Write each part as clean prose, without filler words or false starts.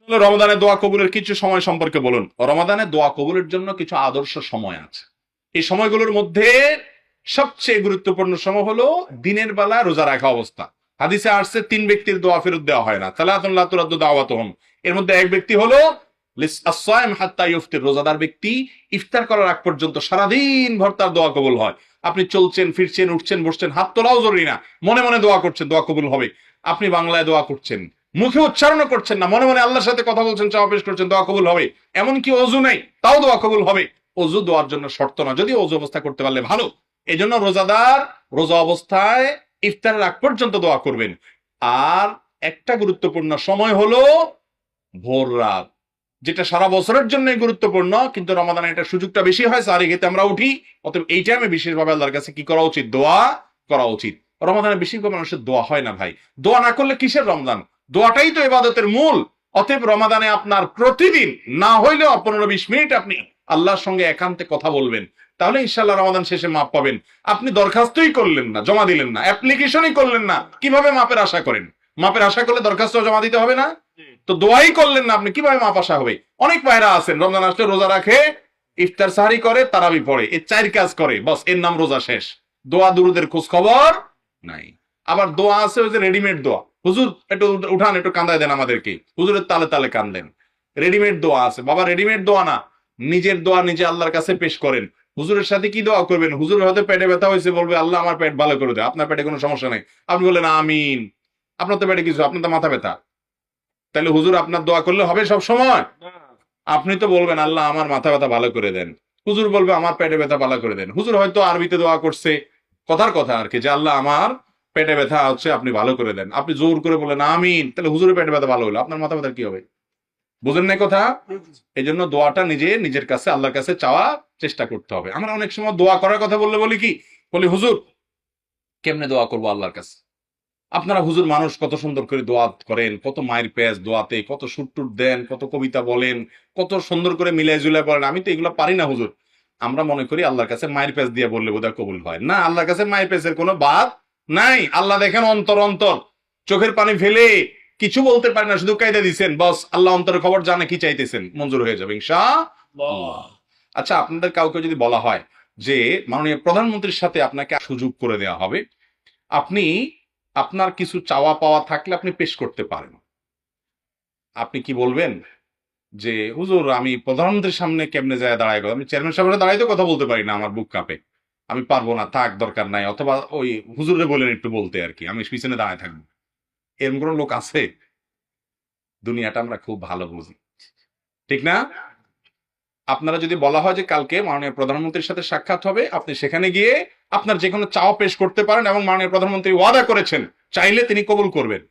রমাদানে দোয়া কবুলের কিছু সময় সম্পর্কে বলুন। রমাদানে দোয়া কবুলের জন্য কিছু আদর্শ সময় আছে। এই সময়গুলোর মধ্যে সবচেয়ে গুরুত্বপূর্ণ সময় হলো দিনের বেলা রোজা রাখা অবস্থা। হাদিসে আসছে 3 ব্যক্তির দোয়া ফেরত দেওয়া হয় না। সালাতুন লা তুরাদ্দু দাওয়াতুহুম। এর মধ্যে এক ব্যক্তি হলো আস-সাইম হাত্তা ইফতির, রোজাদার ব্যক্তি ইফতার করার আগ পর্যন্ত সারাদিন ভর তার দোয়া কবুল হয়। আপনি চলছেন ফিরছেন উঠছেন বসছেন, হাত তোলাও জরুরি না, মনে মনে দোয়া করছেন, দোয়া কবুল হবে। আপনি বাংলায় দোয়া করছেন, মুখে উচ্চারণ করছেন না, মনে মনে আল্লাহর সাথে কথা বলছেন, চাওয়া পেশ করছেন, দোয়া কবুল হবে। এমনকি অজু নেই, তাও দোয়া কবুল হবে। অজু দোয়ার জন্য শর্ত না, যদি অজু অবস্থা করতে পারলে ভালো। এই জন্য রোজাদার রোজা অবস্থায় ইফতারের আগ পর্যন্ত দোয়া করবেন। আর একটা গুরুত্বপূর্ণ সময় হলো ভোর রাত, যেটা সারা বছরের জন্য গুরুত্বপূর্ণ, কিন্তু রমাদানে এটা সুযোগটা বেশি হয়, সারি খেতে আমরা উঠি। অতএব এই টাইমে বিশেষভাবে আল্লাহর কাছে কি করা উচিত? দোয়া করা উচিত। রমাদানে বেশিরভাগ মানুষের দোয়া হয় না ভাই। দোয়া না করলে কিসের রমজান? দোয়াটাই তো ইবাদতের মূল। অতএব রমাদানে আপনার প্রতিদিন না হইলেও 15-20 মিনিট আপনি আল্লাহর সঙ্গে একান্তে কথা বলবেন, তাহলে ইনশাআল্লাহ রমাদান শেষে মাপ পাবেন। আপনি দরখাস্তই করলেন না, জমা দিলেন না, অ্যাপ্লিকেশনই করলেন না, কিভাবে মাপের আশা করেন? মাপের আশা করলে দরখাস্ত জমা দিতে হবে না? তো দোয়াই করলেন না আপনি, কিভাবে মাপ আশা হবে? অনেক ভাইরা আছেন রমজান আসলে রোজা রাখে, ইফতার সাহারি করে, তারাবি পড়ে, এই 4 কাজ করে, বস এর নাম রোজা শেষ। দোয়া দুরুদের খোঁজ খবর নাই। আবার দোয়া আছে ওই যে রেডিমেড দোয়া, হুজুর একটু উঠান, একটু কান্দায় দেন আমাদেরকে, হুজুরের তালে তালে কান্দেন। রেডিমেড দোয়া আছে বাবা, রেডিমেড দোয়া না, নিজের দোয়া নিজে আল্লাহর কাছে পেশ করেন। হুজুরের সাথে কি দোয়া করবেন? হুজুরের হয়তো পেটে ব্যথা হয়েছে, বলবে আল্লাহ আমার পেট ভালো করে দেয়। আপনার পেটে কোনো সমস্যা নেই, আপনি বললেন আমিন। আপনার তো পেটে কিছু, আপনার তো মাথা ব্যথা, তাহলে হুজুর আপনার দোয়া করলে হবে সব সময়? আপনি তো বলবেন আল্লাহ আমার মাথা ব্যথা ভালো করে দেন, হুজুর বলবে আমার পেটে ব্যথা ভালো করে দেন। হুজুর হয়তো আরবিতে দোয়া করছে, কথার কথা আর কি, যে আল্লাহ আমার পেটে ব্যথা হচ্ছে আপনি ভালো করে দেন। আপনি জোর করে বলেন আমিন, তাহলে হুজুরের পেটে ব্যথা ভালো হলো, আপনার মাথা ব্যথা কি হবে? বুঝেন না কথা? এই জন্য দোয়াটা নিজের কাছে আল্লাহর কাছে চাওয়া চেষ্টা করতে হবে। আমরা অনেক সময় দোয়া করার কথা বললে বলি কি, বলি হুজুর কেমনে দোয়া করবো আল্লাহর কাছে? আপনারা হুজুর মানুষ কত সুন্দর করে দোয়া করেন, কত মায়ের পেজ দোয়াতে, কত সুট্টুর দেন, কত কবিতা বলেন, কত সুন্দর করে মিলাই জুলাই বলেন, আমি তো এগুলো পারি না হুজুর। আমরা মনে করি আল্লাহর কাছে মায়ের পেজ দিয়ে বললে বোধহয় কবুল হয় না। আল্লাহর কাছে মায়ের পেজের কোনো বাদ নাই। আল্লাহ দেখেন অন্তর অন্তর, চোখের পানি ফেলে কিছু বলতে পারে না, শুধু কায়দা দিচ্ছেন, বস আল্লাহ অন্তরের খবর জানে কি চাইতেছেন, মঞ্জুর হয়ে যাবে ইনশাআল্লাহ। আচ্ছা, আপনাদের কাউকে যদি বলা হয় যে মাননীয় প্রধানমন্ত্রীর সাথে আপনাকে সুযোগ করে দেওয়া হবে, আপনি আপনার কিছু চাওয়া পাওয়া থাকলে আপনি পেশ করতে পারেন, আপনি কি বলবেন? যে হুজুর আমি প্রধানমন্ত্রীর সামনে কেমনে যায় দাঁড়ায়, আমি চেয়ারম্যান সামনে দাঁড়াইতে কথা বলতে পারি না, আমার বুক কাঁপে, আমি পারবো না, থাক দরকার নাই, অথবা ওই হুজুরে বলেন একটু বলতে আর কি, আমি পিছনে দাঁড়ায় থাকবো। এরকম কোনো লোক আছে? দুনিয়াটা আমরা খুব ভালো বুঝি, ঠিক না? আপনারা যদি বলা হয় যে কালকে মাননীয় প্রধানমন্ত্রীর সাথে সাক্ষাৎ হবে, আপনি সেখানে গিয়ে আপনার যে কোনো চাওয়া পেশ করতে পারেন, এবং মাননীয় প্রধানমন্ত্রী ওয়াদা করেছেন চাইলে তিনি কবুল করবেন।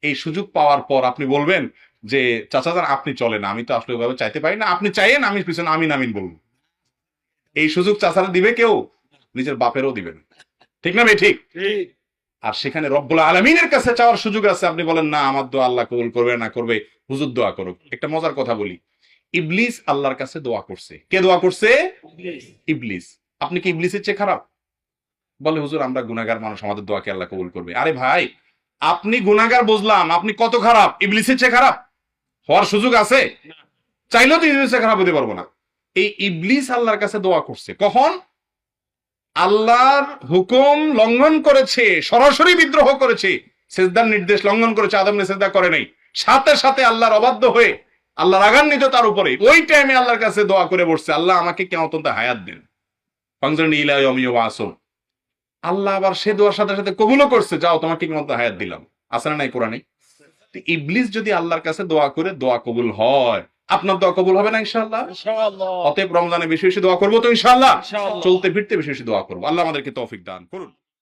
এই সুযোগ পাওয়ার পর আপনি বলবেন যে চাচা যান আপনি চলেন, আমি তো আসলে ওইভাবে চাইতে পারি না, আপনি চাইেন, আমি পিছনে আমিন আমিন বলবো। এই সুযোগ চাচারা দিবে কেউ? নিজের বাপেরও দিবেন, ঠিক না ভাই? ঠিক। আর সেখানে রব্বুল আলামিনের কাছে চাওয়ার সুযোগ আছে, আপনি বলেন না আমার দোয়া আল্লাহ কবুল করবে না করবে, হুজুর দোয়া করুক। একটা মজার কথা বলি, ইবলিস আল্লাহর কাছে দোয়া করছে। কে দোয়া করছে? ইবলিস। আপনি কি ইবলিসের চেয়ে খারাপ? বলে হুজুর আমরা গুনাহগার মানুষ, আমাদের দোয়াকে আল্লাহ কবুল করবে। আরে ভাই, আপনি গুনাহগার বুঝলাম, আপনি কত খারাপ? ইবলিসের চেয়ে খারাপ হওয়ার সুযোগ আছে? চাইলেও তো ইবলিসের চেয়ে খারাপ হতে পারবো না। এই ইবলিস আল্লাহর কাছে দোয়া করছে কখন? আল্লাহর হুকুম লঙ্ঘন করেছে, সরাসরি বিদ্রোহ করেছে, সেজদার নির্দেশ লঙ্ঘন করেছে, আদম সেজদা করে নাই, সাথে সাথে আল্লাহর অবাধ্য হয়ে আল্লাহ রাগান্বিত তার উপরে, ওই টাইমে আল্লাহর কাছে দোয়া করে বসছে আল্লাহ আমাকে কিয়ামত হায়াত দেন, ফাংশন ইলা ইয়াউমি ওয়াসুম। আল্লাহ আবার সে দোয়ার সাথে সাথে কবুলও করছে, যাও তোমাকে কিয়ামত হায়াত দিলাম। আছে না নাই কোরআনে? ইবলিস যদি আল্লাহর কাছে দোয়া করে দোয়া কবুল হয়, আপনার দোয়া কবুল হবে না ইনশাআল্লাহ? অতএব রমজানে বেশি বেশি দোয়া করবো তো ইনশাআল্লাহ, চলতে ফিরতে বেশি বেশি দোয়া করবো। আল্লাহ আমাদেরকে তৌফিক দান করুন।